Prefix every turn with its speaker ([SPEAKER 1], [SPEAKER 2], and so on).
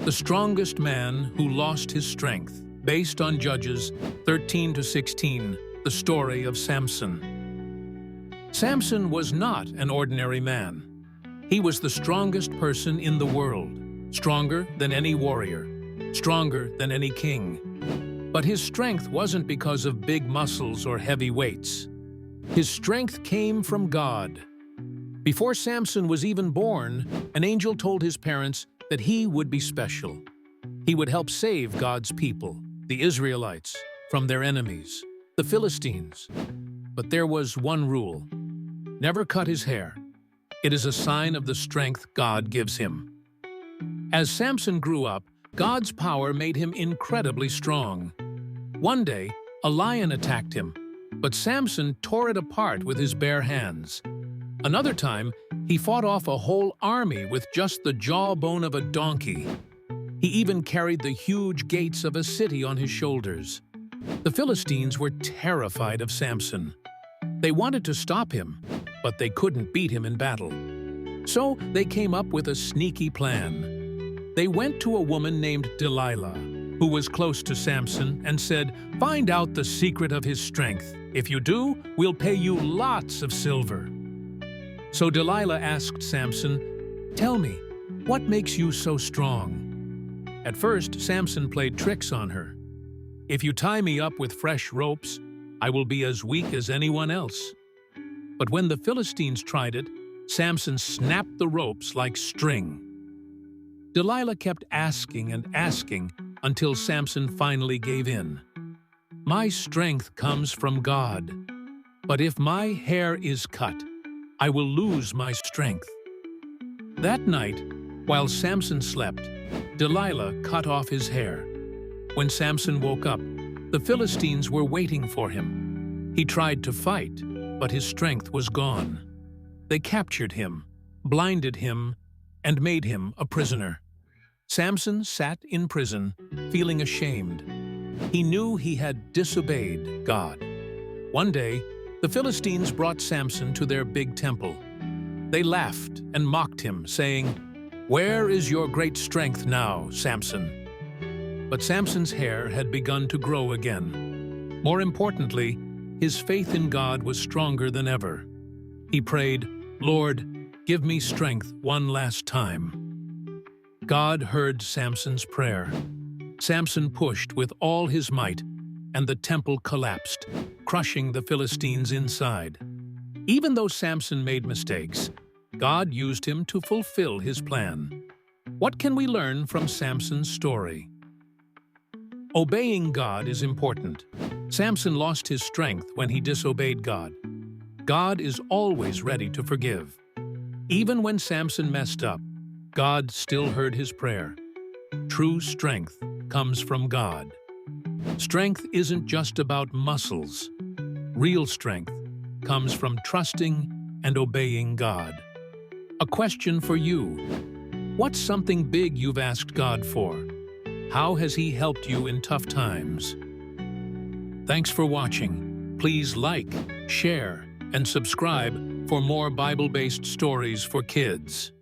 [SPEAKER 1] the strongest man who lost his strength, based on Judges 13-16, the story of Samson. Samson was not an ordinary man. He was the strongest person in the world, stronger than any warrior, stronger than any king. But his strength wasn't because of big muscles or heavy weights. His strength came from God. Before Samson was even born, an angel told his parents that he would be special. He would help save God's people, the Israelites, from their enemies, the Philistines. But there was one rule: never cut his hair. It is a sign of the strength God gives him. As Samson grew up, God's power made him incredibly strong. One day, a lion attacked him, but Samson tore it apart with his bare hands. Another time, he fought off a whole army with just the jawbone of a donkey. He even carried the huge gates of a city on his shoulders. The Philistines were terrified of Samson. They wanted to stop him, but they couldn't beat him in battle. So they came up with a sneaky plan. They went to a woman named Delilah, who was close to Samson, and said, "Find out the secret of his strength. If you do, we'll pay you lots of silver." So Delilah asked Samson, "Tell me, what makes you so strong?" At first, Samson played tricks on her. "If you tie me up with fresh ropes, I will be as weak as anyone else." But when the Philistines tried it, Samson snapped the ropes like string. Delilah kept asking and asking until Samson finally gave in. "My strength comes from God, but if my hair is cut, I will lose my strength." That night, while Samson slept, Delilah cut off his hair. When Samson woke up, the Philistines were waiting for him. He tried to fight, but his strength was gone. They captured him, blinded him, and made him a prisoner. Samson sat in prison, feeling ashamed. He knew he had disobeyed God. One day, the Philistines brought Samson to their big temple. They laughed and mocked him, saying, "Where is your great strength now, Samson?" But Samson's hair had begun to grow again. More importantly, his faith in God was stronger than ever. He prayed, "Lord, give me strength one last time." God heard Samson's prayer. Samson pushed with all his might, and the temple collapsed, crushing the Philistines inside. Even though Samson made mistakes, God used him to fulfill his plan. What can we learn from Samson's story? Obeying God is important. Samson lost his strength when he disobeyed God. God is always ready to forgive. Even when Samson messed up, God still heard his prayer. True strength comes from God. Strength isn't just about muscles. Real strength comes from trusting and obeying God. A question for you: what's something big you've asked God for? How has He helped you in tough times? Thanks for watching. Please like, share, and subscribe for more Bible-based stories for kids.